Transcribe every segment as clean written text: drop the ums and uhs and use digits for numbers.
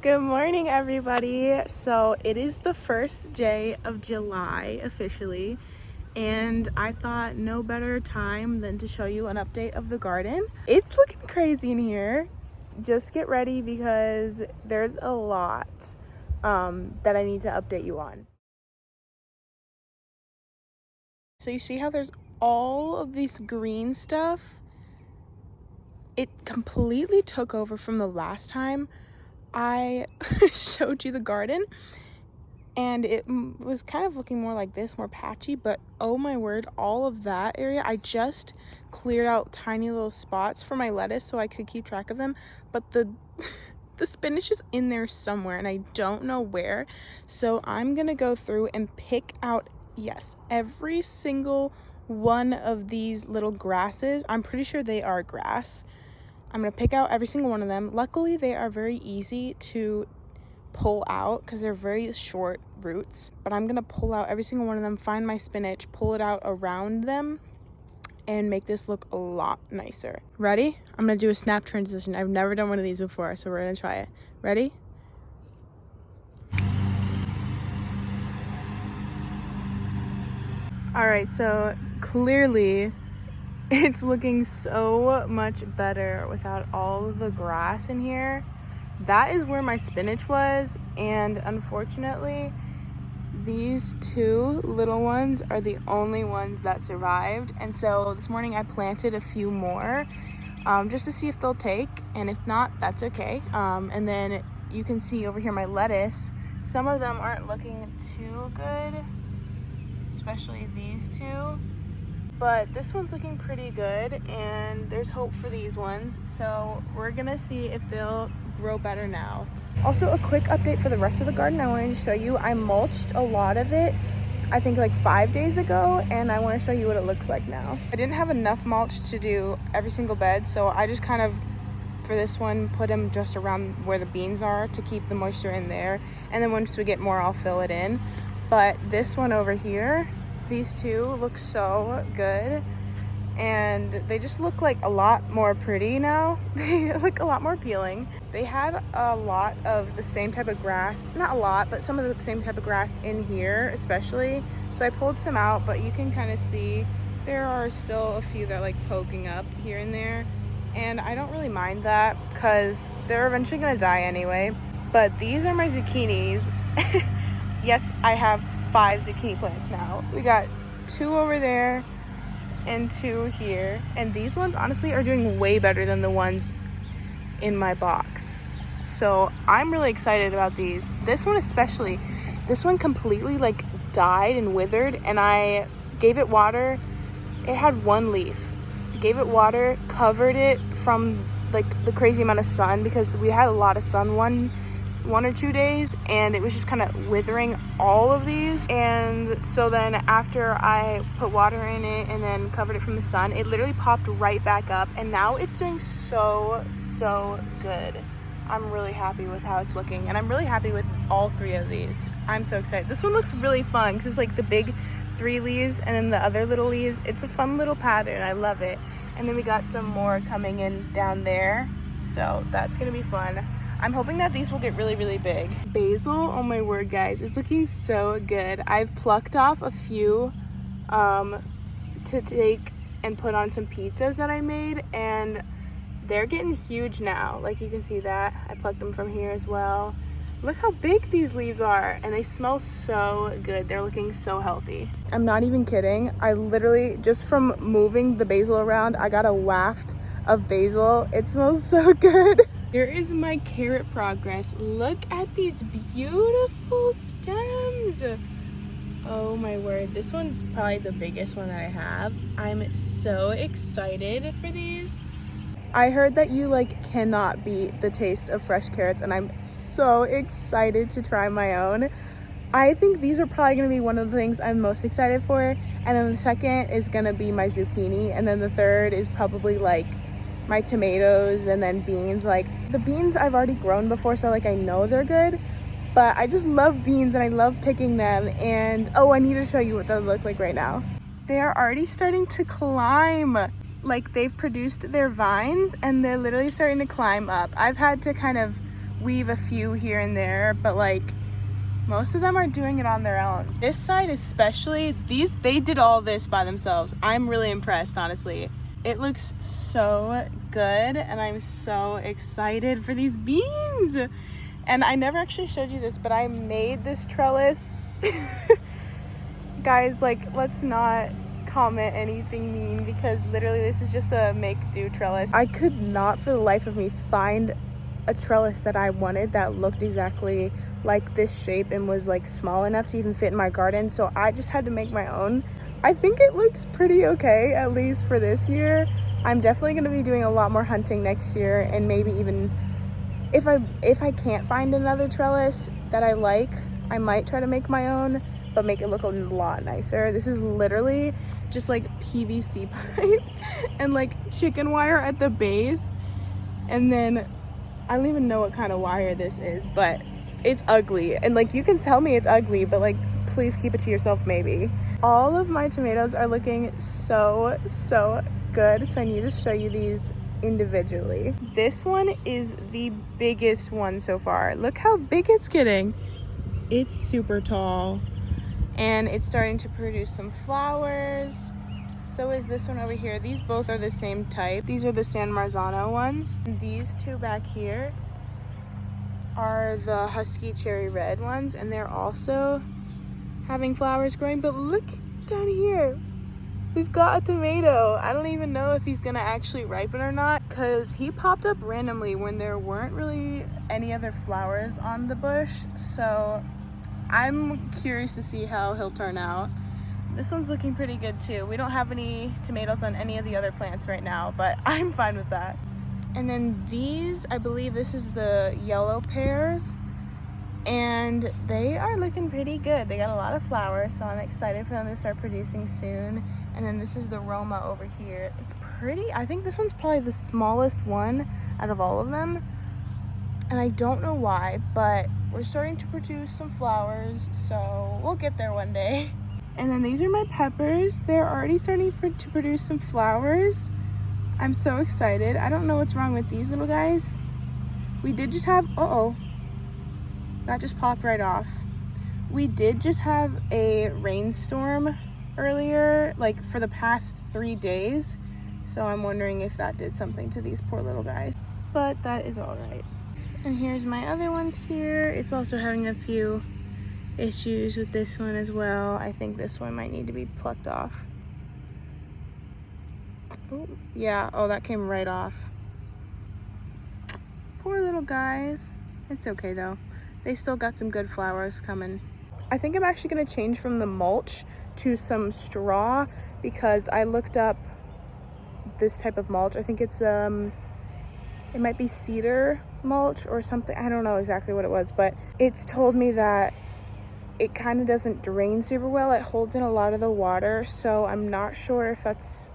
Good morning, everybody. So it is the first day of July officially, and I thought no better time than to show you an update of the garden. It's looking crazy in here. Just get ready because there's a lot that I need to update you on. So you see how there's all of this green stuff? It completely took over from the last time I showed you the garden, and it was kind of looking more like this, more patchy, but oh my word, all of that area, I just cleared out tiny little spots for my lettuce so I could keep track of them, but the spinach is in there somewhere and I don't know where. So I'm gonna go through and pick out, yes, every single one of these little grasses. I'm pretty sure they are grass. I'm gonna pick out every single one of them. Luckily, they are very easy to pull out because they're very short roots, but I'm gonna pull out every single one of them, find my spinach, pull it out around them, and make this look a lot nicer. Ready? I'm gonna do a snap transition. I've never done one of these before, so we're gonna try it. Ready? All right, so clearly it's looking so much better without all of the grass in here. That is where my spinach was, and unfortunately these two little ones are the only ones that survived. And so this morning I planted a few more just to see if they'll take, and if not, that's okay. And then you can see over here my lettuce, some of them aren't looking too good, especially these two, but this one's looking pretty good, and there's hope for these ones, so we're gonna see if they'll grow better now. Also, a quick update for the rest of the garden. I wanted to show you, I mulched a lot of it, I think like 5 days ago, and I want to show you what it looks like now. I didn't have enough mulch to do every single bed, so I just kind of, for this one, put them just around where the beans are to keep the moisture in there, and then once we get more, I'll fill it in. But this one over here, these two look so good, and they just look like a lot more pretty now. They look a lot more appealing. They had a lot of the same type of grass, not a lot, but some of the same type of grass in here especially, so I pulled some out, but you can kind of see there are still a few that like poking up here and there, and I don't really mind that because they're eventually gonna die anyway. But these are my zucchinis. Yes, I have 5 zucchini plants now. We got 2 over there and 2 here, and these ones honestly are doing way better than the ones in my box, so I'm really excited about these. This one especially, this one completely like died and withered, and I gave it water. It had 1 leaf. I gave it water, covered it from like the crazy amount of sun because we had a lot of sun one or 2 days, and it was just kind of withering all of these. And so then after I put water in it and then covered it from the sun, it literally popped right back up, and now it's doing so good. I'm really happy with how it's looking, and I'm really happy with all 3 of these. I'm so excited. This one looks really fun because it's like the big 3 leaves and then the other little leaves. It's a fun little pattern. I love it. And then we got some more coming in down there, so that's gonna be fun. I'm hoping that these will get really big. Basil, oh my word guys, it's looking so good. I've plucked off a few to take and put on some pizzas that I made, and they're getting huge now. Like you can see that. I plucked them from here as well. Look how big these leaves are, and they smell so good. They're looking so healthy. I'm not even kidding. I literally, just from moving the basil around, I got a waft of basil. It smells so good. Here is my carrot progress. Look at these beautiful stems. Oh my word, this one's probably the biggest one that I have. I'm so excited for these. I heard that you like cannot beat the taste of fresh carrots, and I'm so excited to try my own. I think these are probably gonna be one of the things I'm most excited for, and then the second is gonna be my zucchini, and then the third is probably like my tomatoes, and then beans. Like the beans I've already grown before, so like I know they're good, but I just love beans and I love picking them. And oh, I need to show you what they look like right now. They are already starting to climb. Like they've produced their vines and they're literally starting to climb up. I've had to kind of weave a few here and there, but like most of them are doing it on their own. This side especially, they did all this by themselves. I'm really impressed, honestly. It looks so good and I'm so excited for these beans. And I never actually showed you this, but I made this trellis. Guys, like, let's not comment anything mean because literally this is just a make-do trellis. I could not for the life of me find a trellis that I wanted that looked exactly like this shape and was like small enough to even fit in my garden, so I just had to make my own. I think it looks pretty okay, at least for this year. I'm definitely going to be doing a lot more hunting next year, and maybe even if I can't find another trellis that I like, I might try to make my own, but make it look a lot nicer. This is literally just like PVC pipe and like chicken wire at the base, and then I don't even know what kind of wire this is, but it's ugly. And like, you can tell me it's ugly, but like, please keep it to yourself maybe. All of my tomatoes are looking so good, so I need to show you these individually. This one is the biggest one so far. Look how big it's getting. It's super tall and it's starting to produce some flowers. So is this one over here. These both are the same type. These are the San Marzano ones. These two back here are the Husky Cherry Red ones, and they're also having flowers growing. But look down here, we've got a tomato. I don't even know if he's gonna actually ripen or not, because he popped up randomly when there weren't really any other flowers on the bush. So I'm curious to see how he'll turn out. This one's looking pretty good too. We don't have any tomatoes on any of the other plants right now, but I'm fine with that. And then these, I believe this is the yellow pears, and they are looking pretty good. They got a lot of flowers, so I'm excited for them to start producing soon. And then this is the Roma over here. It's pretty. I think this one's probably the smallest one out of all of them, and I don't know why, but we're starting to produce some flowers, so we'll get there one day. And then these are my peppers. They're already starting to produce some flowers. I'm so excited. I don't know what's wrong with these little guys. We did just have, that just popped right off. We did just have a rainstorm earlier, like for the past 3 days. So I'm wondering if that did something to these poor little guys, but that is all right. And here's my other ones here. It's also having a few issues with this one as well. I think this one might need to be plucked off. Ooh, yeah, oh, that came right off. Poor little guys. It's okay though. They still got some good flowers coming. I think I'm actually gonna change from the mulch to some straw, because I looked up this type of mulch. I think it's it might be cedar mulch or something. I don't know exactly what it was, but it's told me that it kind of doesn't drain super well. It holds in a lot of the water, so I'm not sure if that's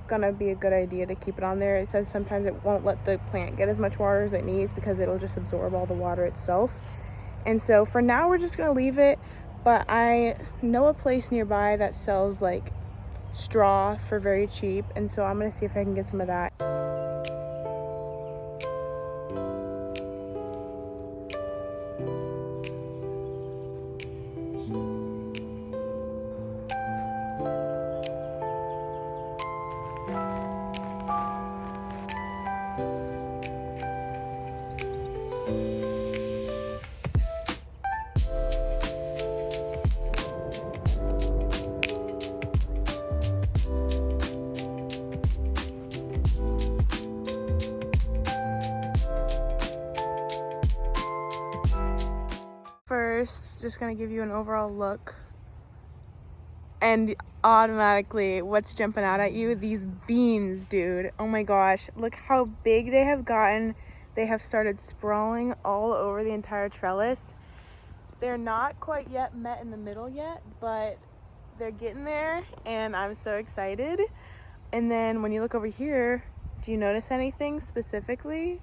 gonna be a good idea to keep it on there. It says sometimes it won't let the plant get as much water as it needs because it'll just absorb all the water itself. And so for now we're just gonna leave it, but I know a place nearby that sells like straw for very cheap, and so I'm gonna see if I can get some of that. First, just gonna give you an overall look, and automatically what's jumping out at you, these beans, dude. Oh my gosh, look how big they have gotten. They have started sprawling all over the entire trellis. They're not quite yet met in the middle yet, but they're getting there, and I'm so excited. And then when you look over here, do you notice anything specifically?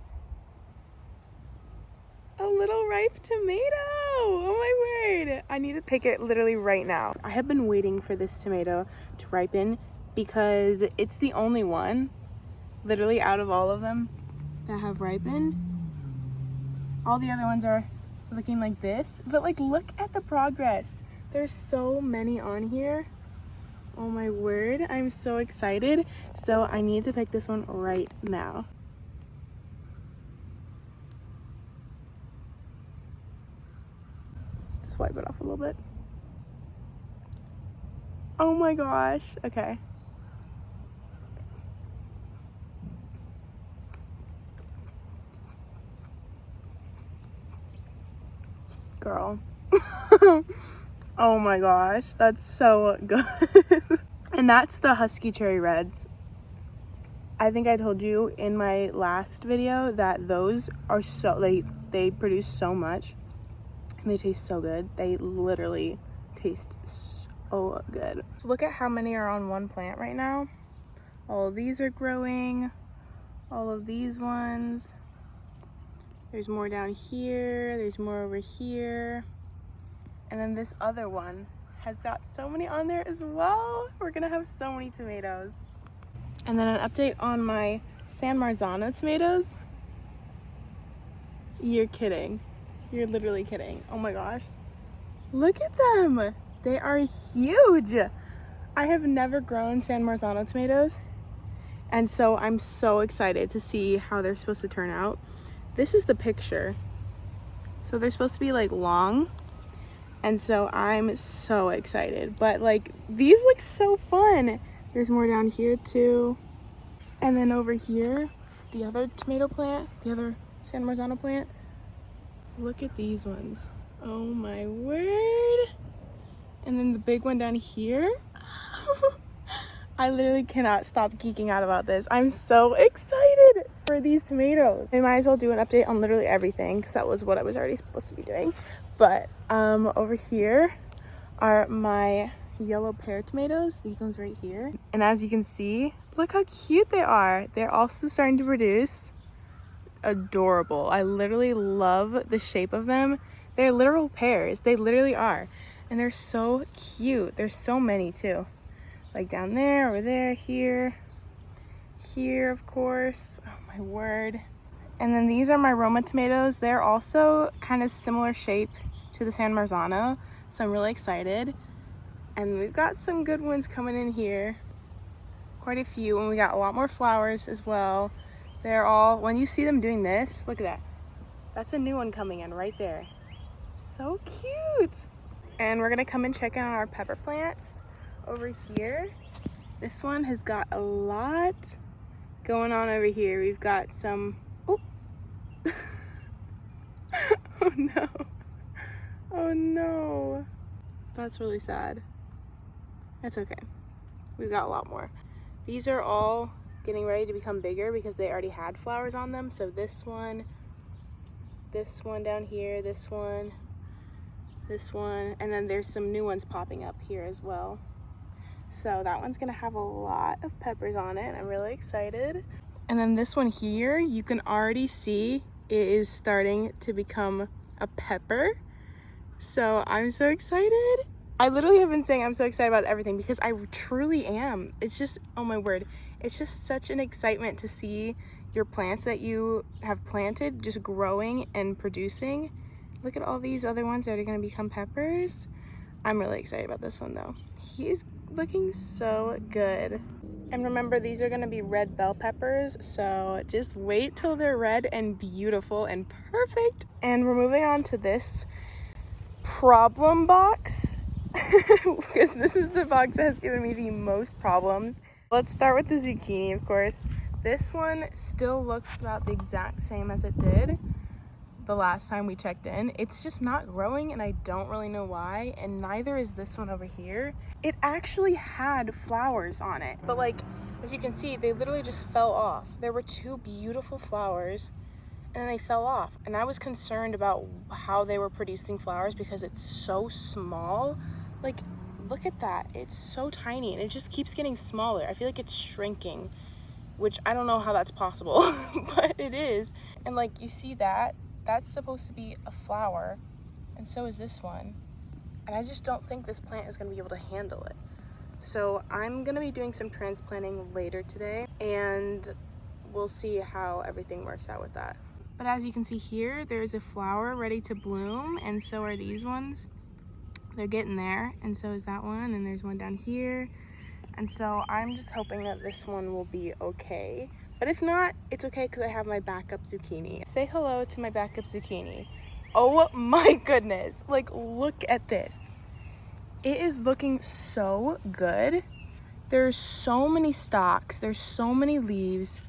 A little ripe tomato. Oh my word. I need to pick it literally right now. I have been waiting for this tomato to ripen because it's the only one, literally out of all of them, that have ripened. All the other ones are looking like this, but like look at the progress. There's so many on here. Oh my word, I'm so excited. So I need to pick this one right now. Just wipe it off a little bit. Oh my gosh, okay. Girl. Oh my gosh, that's so good. And that's the Husky Cherry Reds. I think I told you in my last video that those are so, they produce so much and they taste so good. They literally taste so good. So look at how many are on one plant right now. All of these are growing. All of these ones. There's more down here. There's more over here. And then this other one has got so many on there as well. We're gonna have so many tomatoes. And then an update on my San Marzano tomatoes. You're kidding. You're literally kidding. Oh my gosh. Look at them. They are huge. I have never grown San Marzano tomatoes. And so I'm so excited to see how they're supposed to turn out. This is the picture. So they're supposed to be like long. And so I'm so excited, but like these look so fun. There's more down here too. And then over here, the other tomato plant, the other San Marzano plant. Look at these ones. Oh my word. And then the big one down here. I literally cannot stop geeking out about this. I'm so excited for these tomatoes. I might as well do an update on literally everything because that was what I was already supposed to be doing. But over here are my yellow pear tomatoes. These ones right here. And as you can see, look how cute they are. They're also starting to produce. Adorable. I literally love the shape of them. They're literal pears. They literally are. And they're so cute. There's so many too. Like down there, over there, here, of course. Oh my word. And then these are my Roma tomatoes. They're also kind of similar shape to the San Marzano, so I'm really excited. And we've got some good ones coming in here. Quite a few, and we got a lot more flowers as well. They're all, when you see them doing this, look at that. That's a new one coming in right there. So cute. And we're gonna come and check in on our pepper plants. Over here, this one has got a lot going on over here. We've got some, oh, oh no, oh no, that's really sad. That's okay, we've got a lot more. These are all getting ready to become bigger because they already had flowers on them. So this one down here, this one, and then there's some new ones popping up here as well. So that one's gonna have a lot of peppers on it and I'm really excited. And then this one here, you can already see it is starting to become a pepper. So I'm so excited. I literally have been saying I'm so excited about everything because I truly am. It's just, oh my word, it's just such an excitement to see your plants that you have planted just growing and producing. Look at all these other ones that are gonna become peppers. I'm really excited about this one though. He's looking so good. And remember, these are gonna be red bell peppers, so just wait till they're red and beautiful and perfect. And we're moving on to this problem box because this is the box that has given me the most problems. Let's start with the zucchini, of course. This one still looks about the exact same as it did the last time we checked in. It's just not growing and I don't really know why, and neither is this one over here. It actually had flowers on it, but like as you can see, they literally just fell off. There were two beautiful flowers and they fell off, and I was concerned about how they were producing flowers because it's so small. Like look at that, it's so tiny and it just keeps getting smaller. I feel like it's shrinking, which I don't know how that's possible but it is. And like you see that that's supposed to be a flower, and so is this one. And I just don't think this plant is gonna be able to handle it. So I'm gonna be doing some transplanting later today, and we'll see how everything works out with that. But as you can see here, there's a flower ready to bloom, and so are these ones. They're getting there, and so is that one, and there's one down here. And so I'm just hoping that this one will be okay. But if not, it's okay because I have my backup zucchini. Say hello to my backup zucchini. Oh my goodness, like look at this. It is looking so good. There's so many stalks, there's so many leaves.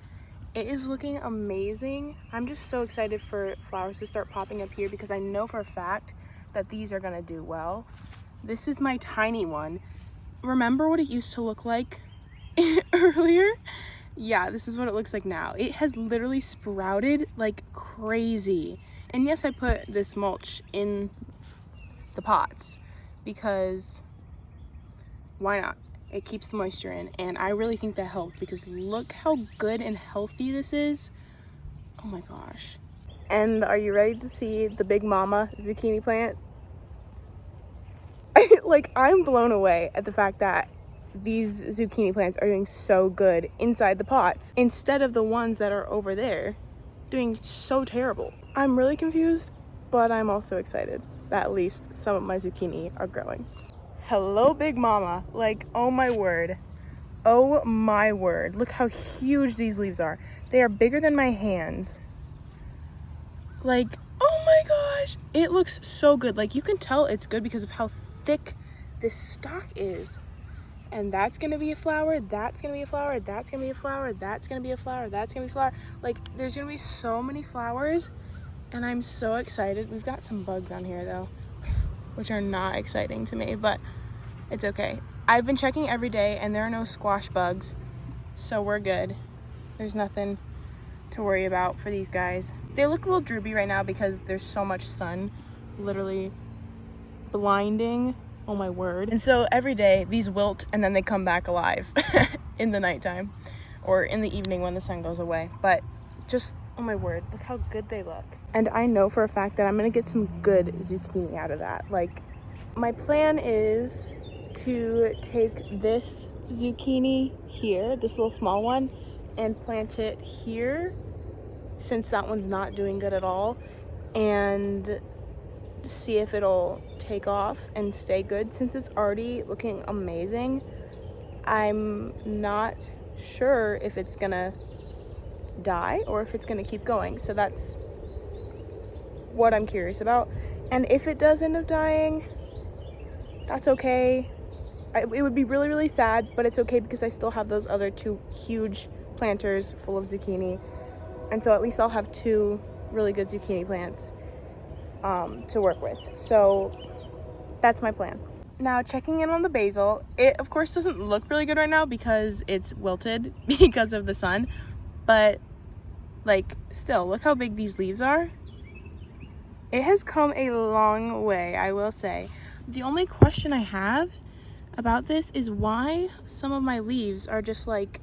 It is looking amazing. I'm just so excited for flowers to start popping up here because I know for a fact that these are gonna do well. This is my tiny one. Remember what it used to look like earlier? Yeah, this is what it looks like now. It has literally sprouted like crazy. And yes, I put this mulch in the pots because why not? It keeps the moisture in, and I really think that helped because look how good and healthy this is. Oh my gosh. And are you ready to see the Big Mama zucchini plant? Like, I'm blown away at the fact that these zucchini plants are doing so good inside the pots instead of the ones that are over there doing so terrible. I'm really confused, but I'm also excited that at least some of my zucchini are growing. Hello, Big Mama. Like, oh my word. Oh my word. Look how huge these leaves are. They are bigger than my hands. Like, oh my gosh. It looks so good. Like, you can tell it's good because of how thick this stalk is. And that's gonna be a flower, that's gonna be a flower, that's gonna be a flower, that's gonna be a flower, that's gonna be a flower. Like, there's gonna be so many flowers, and I'm so excited. We've got some bugs on here though, which are not exciting to me, but it's okay. I've been checking every day and there are no squash bugs, so we're good. There's nothing to worry about for these guys. They look a little droopy right now because there's so much sun, literally blinding. Oh my word. And so every day these wilt and then they come back alive in the nighttime or in the evening when the sun goes away. But just, oh my word, look how good they look. And I know for a fact that I'm gonna get some good zucchini out of that. Like, my plan is to take this zucchini here, this little small one, and plant it here since that one's not doing good at all, and see if it'll take off and stay good since it's already looking amazing. I'm not sure if it's gonna die or if it's gonna keep going, so that's what I'm curious about. And if it does end up dying, that's okay. It would be really, really sad, but it's okay because I still have those other two huge planters full of zucchini, and so at least I'll have two really good zucchini plants to work with. So that's my plan. Now, checking in on the basil, it of course doesn't look really good right now because it's wilted because of the sun, but like, still, look how big these leaves are. It has come a long way, I will say. The only question I have about this is why some of my leaves are just like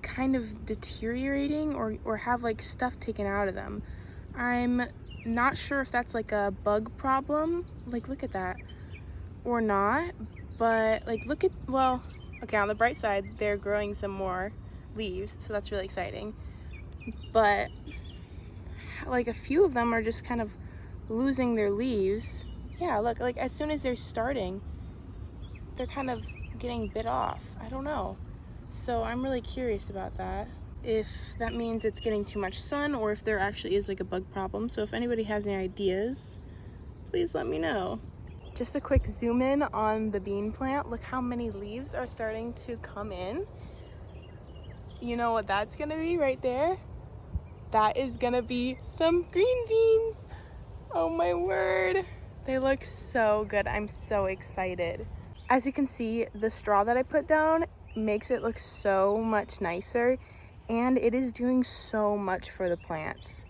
kind of deteriorating or have like stuff taken out of them. I'm not sure if that's like a bug problem, like look at that, or not, but like look at, well, okay, on the bright side they're growing some more leaves, so that's really exciting, but like a few of them are just kind of losing their leaves. Yeah, look, like as soon as they're starting, they're kind of getting bit off. I don't know, so I'm really curious about that, if that means it's getting too much sun or if there actually is like a bug problem. So if anybody has any ideas, please let me know. Just a quick zoom in on the bean plant. Look how many leaves are starting to come in. You know what that's gonna be right there? That is gonna be some green beans. Oh my word. They look so good. I'm so excited. As you can see, the straw that I put down makes it look so much nicer, and it is doing so much for the plants.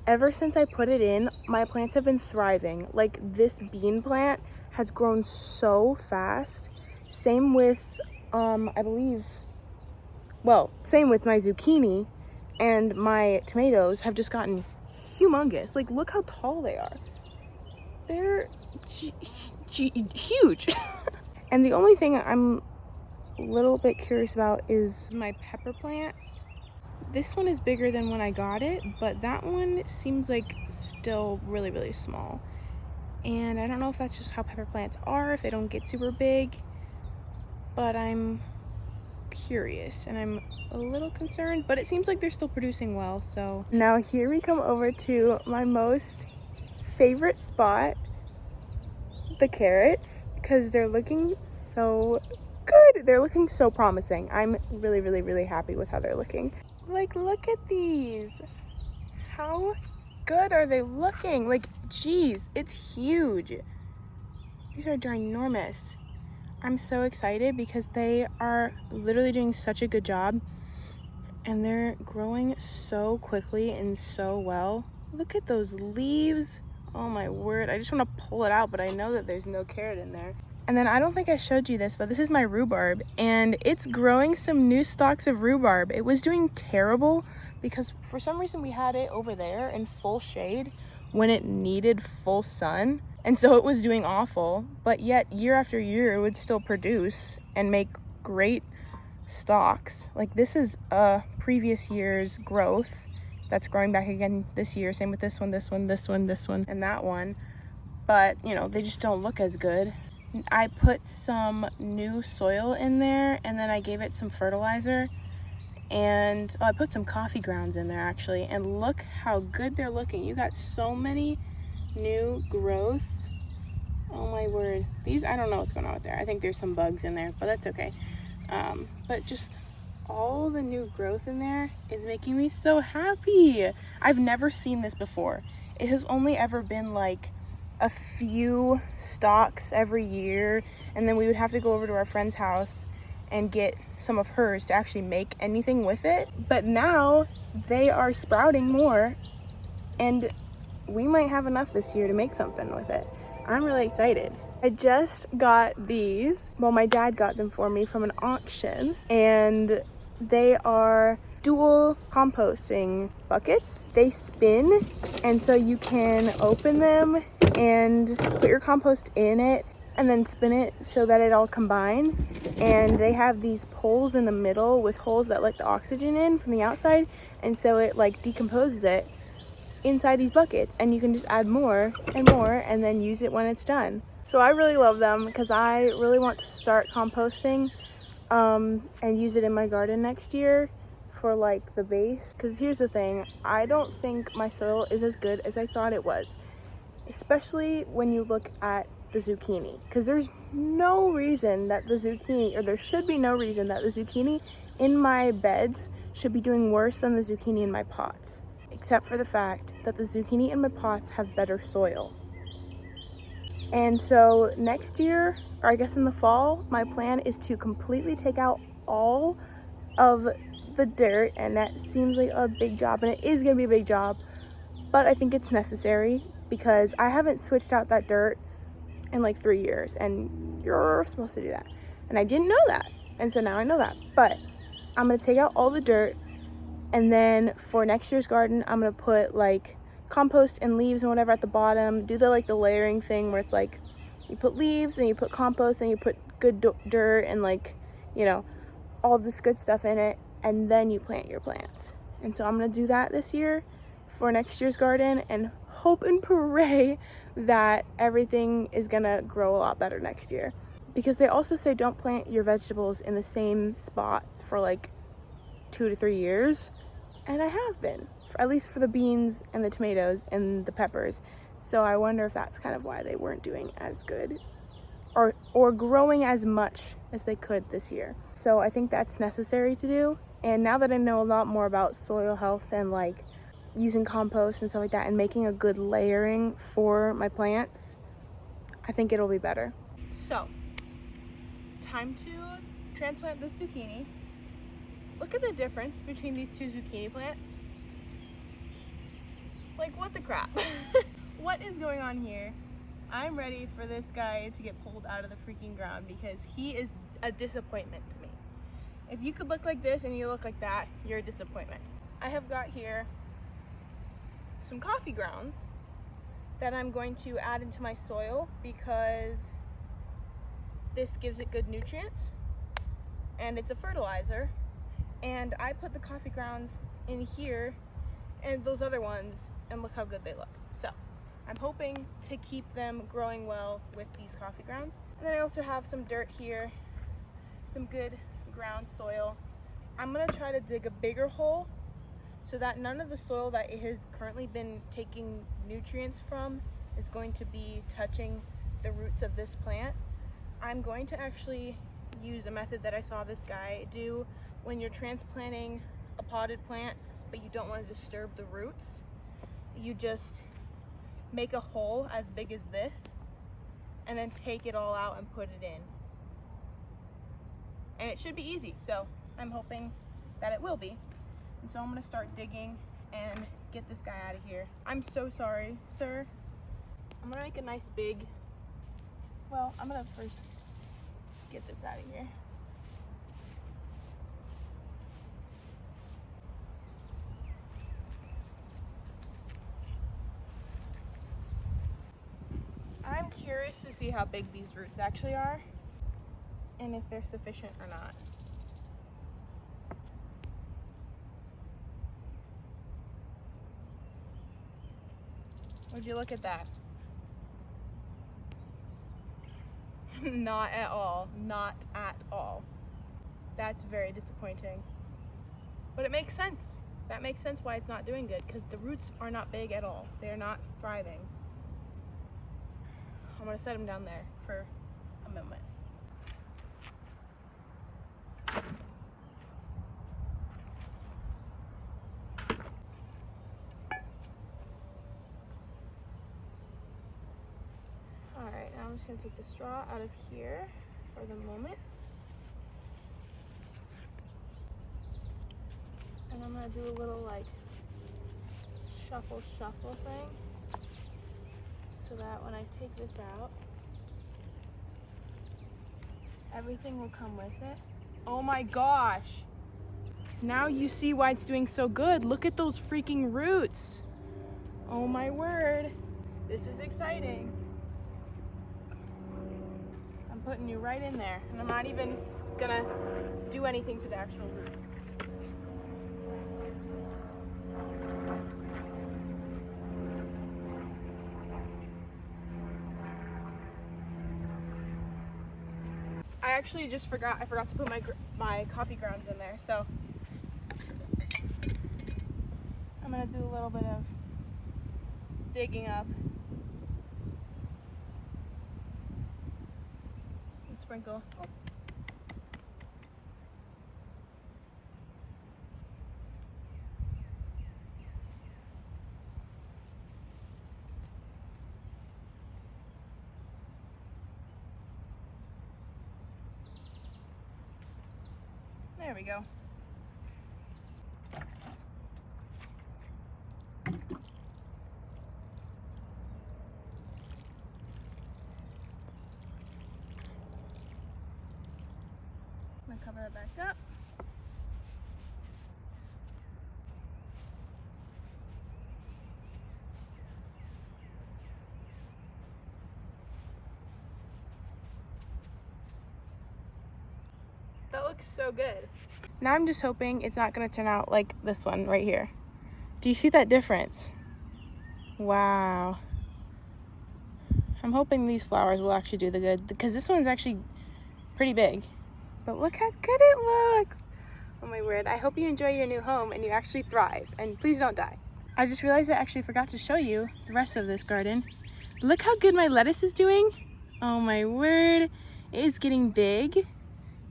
Ever since I put it in, my plants have been thriving. Like, this bean plant has grown so fast. Same with, I believe, well, same with my zucchini, and my tomatoes have just gotten humongous. Like, look how tall they are. They're huge. And the only thing I'm a little bit curious about is my pepper plants. This one is bigger than when I got it, but that one seems like still really, really small. And I don't know if that's just how pepper plants are, if they don't get super big, but I'm curious and I'm a little concerned, but it seems like they're still producing well. So now here we come over to my most favorite spot, the carrots, because they're looking so good. They're looking so promising. I'm really, really, really happy with how they're looking. Like, look at these. How good are they looking? Like, geez, it's huge. These are ginormous. I'm so excited because they are literally doing such a good job and they're growing so quickly and so well. Look at those leaves. Oh my word. I just want to pull it out, but I know that there's no carrot in there. And then I don't think I showed you this, but this is my rhubarb and it's growing some new stalks of rhubarb. It was doing terrible because for some reason we had it over there in full shade when it needed full sun. And so it was doing awful, but yet year after year it would still produce and make great stalks. Like, this is a previous year's growth that's growing back again this year. Same with this one, this one, this one, this one, and that one. But, you know, they just don't look as good. I put some new soil in there and then I gave it some fertilizer and I put some coffee grounds in there actually, and look how good they're looking. You got so many new growth. Oh my word. These, I don't know what's going on with there. I think there's some bugs in there, but that's okay. But just all the new growth in there is making me so happy. I've never seen this before. It has only ever been like a few stalks every year, and then we would have to go over to our friend's house and get some of hers to actually make anything with it. But now they are sprouting more and we might have enough this year to make something with it. I'm really excited. I just got these. Well, my dad got them for me from an auction, and they are dual composting buckets. They spin, and so you can open them and put your compost in it and then spin it so that it all combines. And they have these poles in the middle with holes that let the oxygen in from the outside, and so it like decomposes it inside these buckets, and you can just add more and then use it when it's done. So I really love them because I really want to start composting and use it in my garden next year for like the base. Because here's the thing, I don't think my soil is as good as I thought it was, especially when you look at the zucchini, because there's no reason that the zucchini, or there should be no reason that the zucchini in my beds should be doing worse than the zucchini in my pots, except for the fact that the zucchini in my pots have better soil. And so next year, or I guess in the fall, my plan is to completely take out all of the dirt, and that seems like a big job, and it is going to be a big job, but I think it's necessary because I haven't switched out that dirt in like 3 years, and you're supposed to do that. And I didn't know that, and so now I know that. But I'm going to take out all the dirt, and then for next year's garden, I'm going to put like compost and leaves and whatever at the bottom. Do the like the layering thing where it's like you put leaves and you put compost and you put good dirt and like, you know, all this good stuff in it, and then you plant your plants. And so I'm going to do that this year for next year's garden and hope and pray that everything is going to grow a lot better next year. Because they also say don't plant your vegetables in the same spot for like 2 to 3 years. And I have been, at least for the beans and the tomatoes and the peppers. So I wonder if that's kind of why they weren't doing as good or growing as much as they could this year. So I think that's necessary to do. And now that I know a lot more about soil health and like using compost and stuff like that and making a good layering for my plants, I think it'll be better. So, time to transplant this zucchini. Look at the difference between these two zucchini plants. Like, what the crap? What is going on here? I'm ready for this guy to get pulled out of the freaking ground because he is a disappointment to me. If you could look like this and you look like that, you're a disappointment. I have got here some coffee grounds that I'm going to add into my soil because this gives it good nutrients and it's a fertilizer. And I put the coffee grounds in here and those other ones, and look how good they look. So I'm hoping to keep them growing well with these coffee grounds. And then I also have some dirt here, some good ground soil. I'm gonna try to dig a bigger hole so that none of the soil that it has currently been taking nutrients from is going to be touching the roots of this plant. I'm going to actually use a method that I saw this guy do when you're transplanting a potted plant, but you don't want to disturb the roots. You just make a hole as big as this and then take it all out and put it in. And it should be easy, so I'm hoping that it will be. And so I'm gonna start digging and get this guy out of here. I'm so sorry, sir. I'm gonna make a nice big, well, I'm gonna first get this out of here. I'm curious to see how big these roots actually are and if they're sufficient or not. Would you look at that? Not at all. Not at all. That's very disappointing. But it makes sense. That makes sense why it's not doing good, because the roots are not big at all. They're not thriving. I'm gonna set them down there for a moment. Alright, now I'm just gonna take the straw out of here for the moment. And I'm gonna do a little like shuffle thing so that when I take this out, everything will come with it. Oh my gosh! Now you see why it's doing so good. Look at those freaking roots. Oh my word. This is exciting. I'm putting you right in there, and I'm not even gonna do anything to the actual roots. I actually just forgot to put my coffee grounds in there, so I'm gonna do a little bit of digging up and sprinkle. Oh. There we go. I'm gonna cover that back up. That looks so good. Now I'm just hoping it's not gonna turn out like this one right here. Do you see that difference? Wow. I'm hoping these flowers will actually do the good, because this one's actually pretty big. But look how good it looks. Oh my word. I hope you enjoy your new home and you actually thrive, and please don't die. I just realized I actually forgot to show you the rest of this garden. Look how good my lettuce is doing. Oh my word. It is getting big.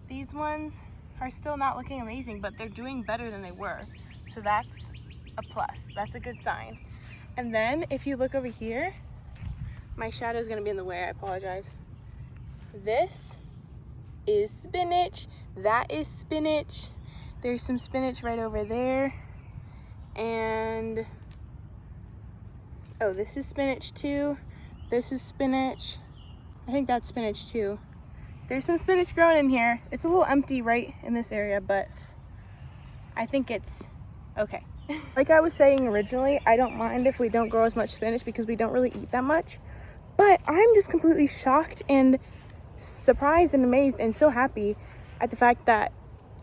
These ones are still not looking amazing, but they're doing better than they were. So that's a plus. That's a good sign. And then if you look over here, my shadow is gonna be in the way, I apologize. This is spinach. That is spinach. There's some spinach right over there. And, oh, this is spinach too. This is spinach. I think that's spinach too. There's some spinach growing in here. It's a little empty right in this area, but I think it's okay. Like I was saying originally, I don't mind if we don't grow as much spinach because we don't really eat that much. But I'm just completely shocked and surprised and amazed and so happy at the fact that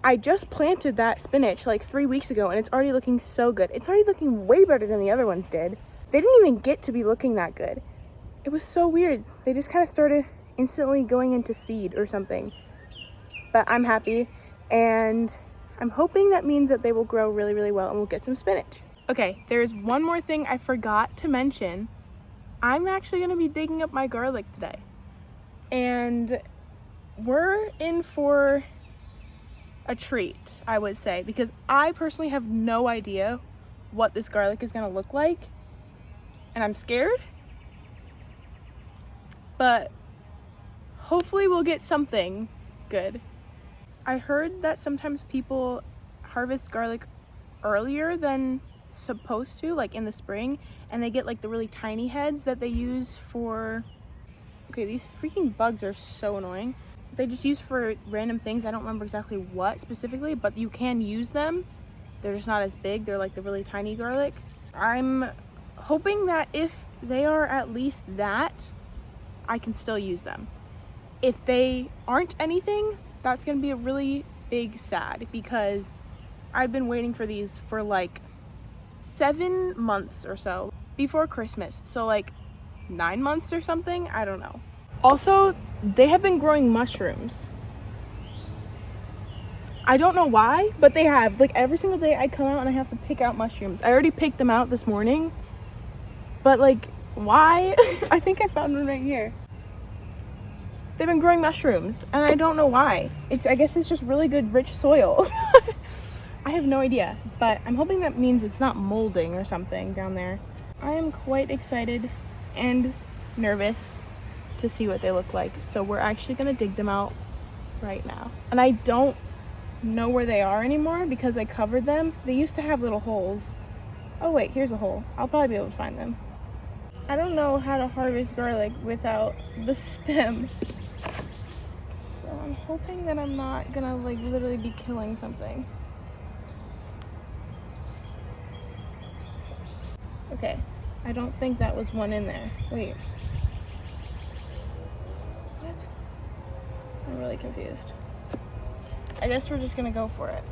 I just planted that spinach like 3 weeks ago and it's already looking so good. It's already looking way better than the other ones did. They didn't even get to be looking that good. It was so weird. They just kind of started instantly going into seed or something. But I'm happy, and I'm hoping that means that they will grow really, really well and we'll get some spinach. Okay, there's one more thing I forgot to mention. I'm actually gonna be digging up my garlic today. And we're in for a treat, I would say, because I personally have no idea what this garlic is gonna look like. And I'm scared. But hopefully we'll get something good. I heard that sometimes people harvest garlic earlier than supposed to, like in the spring, and they get like the really tiny heads that they use for, okay, these freaking bugs are so annoying. They just use for random things. I don't remember exactly what specifically, but you can use them. They're just not as big. They're like the really tiny garlic. I'm hoping that if they are at least that, I can still use them. If they aren't anything, that's gonna be a really big sad, because I've been waiting for these for like 7 months or so before Christmas. So like 9 months or something, I don't know. Also, they have been growing mushrooms. I don't know why, but they have. Like every single day I come out and I have to pick out mushrooms. I already picked them out this morning, but like why? I think I found one right here. They've been growing mushrooms and I don't know why. I guess it's just really good rich soil. I have no idea, but I'm hoping that means it's not molding or something down there. I am quite excited and nervous to see what they look like. So we're actually gonna dig them out right now. And I don't know where they are anymore because I covered them. They used to have little holes. Oh wait, here's a hole. I'll probably be able to find them. I don't know how to harvest garlic without the stem. So I'm hoping that I'm not gonna like literally be killing something. Okay, I don't think that was one in there. Wait. What? I'm really confused. I guess we're just gonna go for it.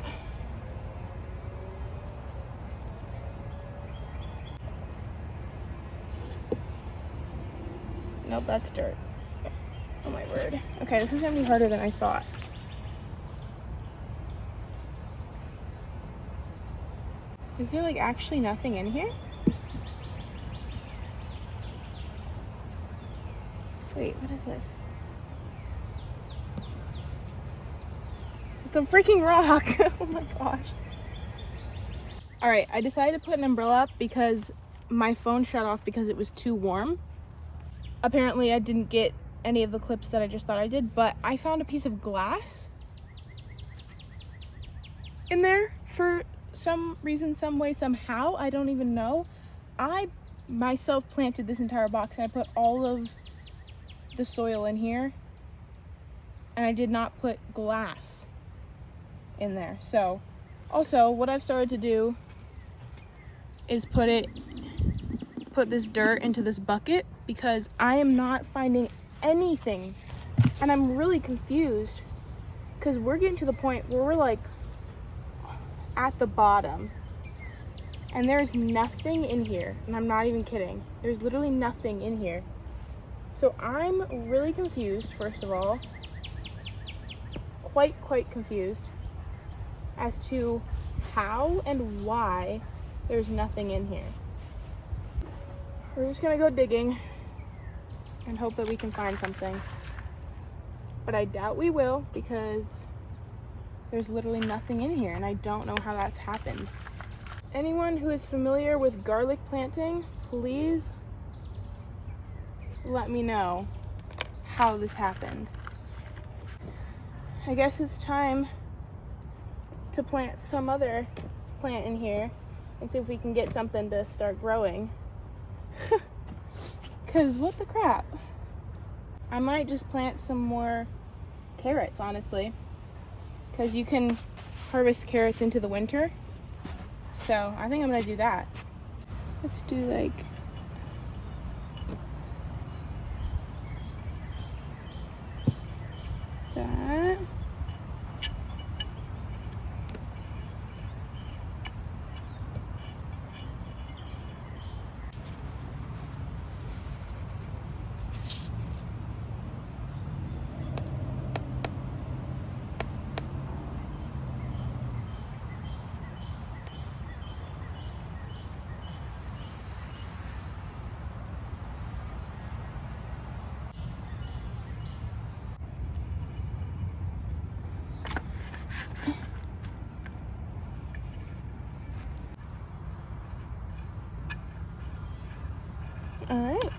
Nope, that's dirt. Oh my word. Okay, this is gonna be harder than I thought. Is there like actually nothing in here? Wait, what is this? It's a freaking rock. Oh my gosh. All right, I decided to put an umbrella up because my phone shut off because it was too warm. Apparently I didn't get any of the clips that I just thought I did, but I found a piece of glass in there for some reason, some way, somehow. I don't even know. I myself planted this entire box and I put all of the soil in here, and I did not put glass in there. So also what I've started to do is put this dirt into this bucket because I am not finding anything, and I'm really confused because we're getting to the point where we're like at the bottom and there's nothing in here, and I'm not even kidding. There's literally nothing in here. So I'm really confused, first of all, quite confused as to how and why there's nothing in here. We're just gonna go digging and hope that we can find something. But I doubt we will because there's literally nothing in here and I don't know how that's happened. Anyone who is familiar with garlic planting, please let me know how this happened. I guess it's time to plant some other plant in here and see if we can get something to start growing. Cause what the crap? I might just plant some more carrots, honestly, because you can harvest carrots into the winter. So I think I'm gonna do that. Let's do like that.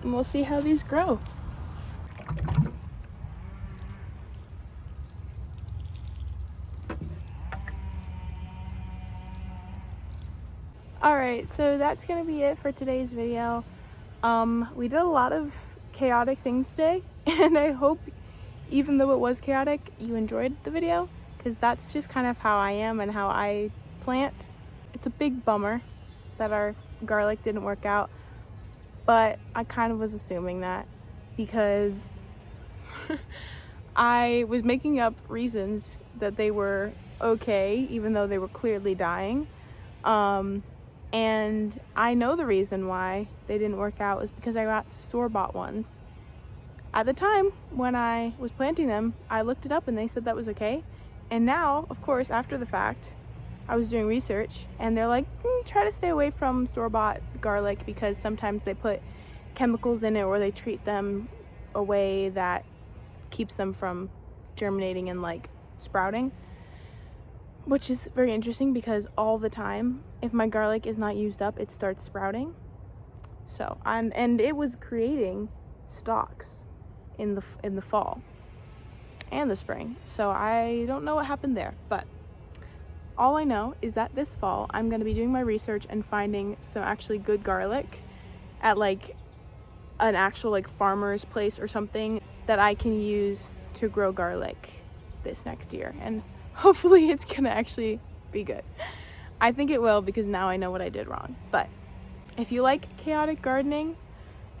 and we'll see how these grow. Alright, so that's gonna be it for today's video. We did a lot of chaotic things today, and I hope, even though it was chaotic, you enjoyed the video, because that's just kind of how I am and how I plant. It's a big bummer that our garlic didn't work out, but I kind of was assuming that because I was making up reasons that they were okay, even though they were clearly dying. And I know the reason why they didn't work out was because I got store-bought ones. At the time when I was planting them, I looked it up and they said that was okay. And now, of course, after the fact, I was doing research and they're like, try to stay away from store-bought garlic because sometimes they put chemicals in it or they treat them a way that keeps them from germinating and like sprouting. Which is very interesting because all the time, if my garlic is not used up, it starts sprouting. So, and it was creating stalks in the fall and the spring. So I don't know what happened there, but all I know is that this fall I'm going to be doing my research and finding some actually good garlic at like an actual like farmer's place or something that I can use to grow garlic this next year, and hopefully it's gonna actually be good. I think it will because now I know what I did wrong. But if you like chaotic gardening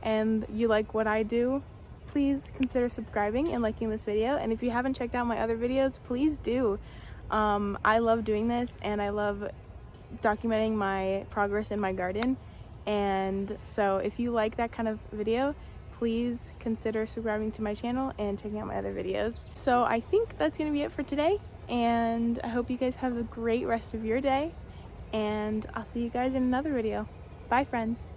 and you like what I do, please consider subscribing and liking this video. And if you haven't checked out my other videos, please do. I love doing this and I love documenting my progress in my garden. And so if you like that kind of video, please consider subscribing to my channel and checking out my other videos. So I think that's gonna be it for today. And I hope you guys have a great rest of your day, and I'll see you guys in another video. Bye, friends.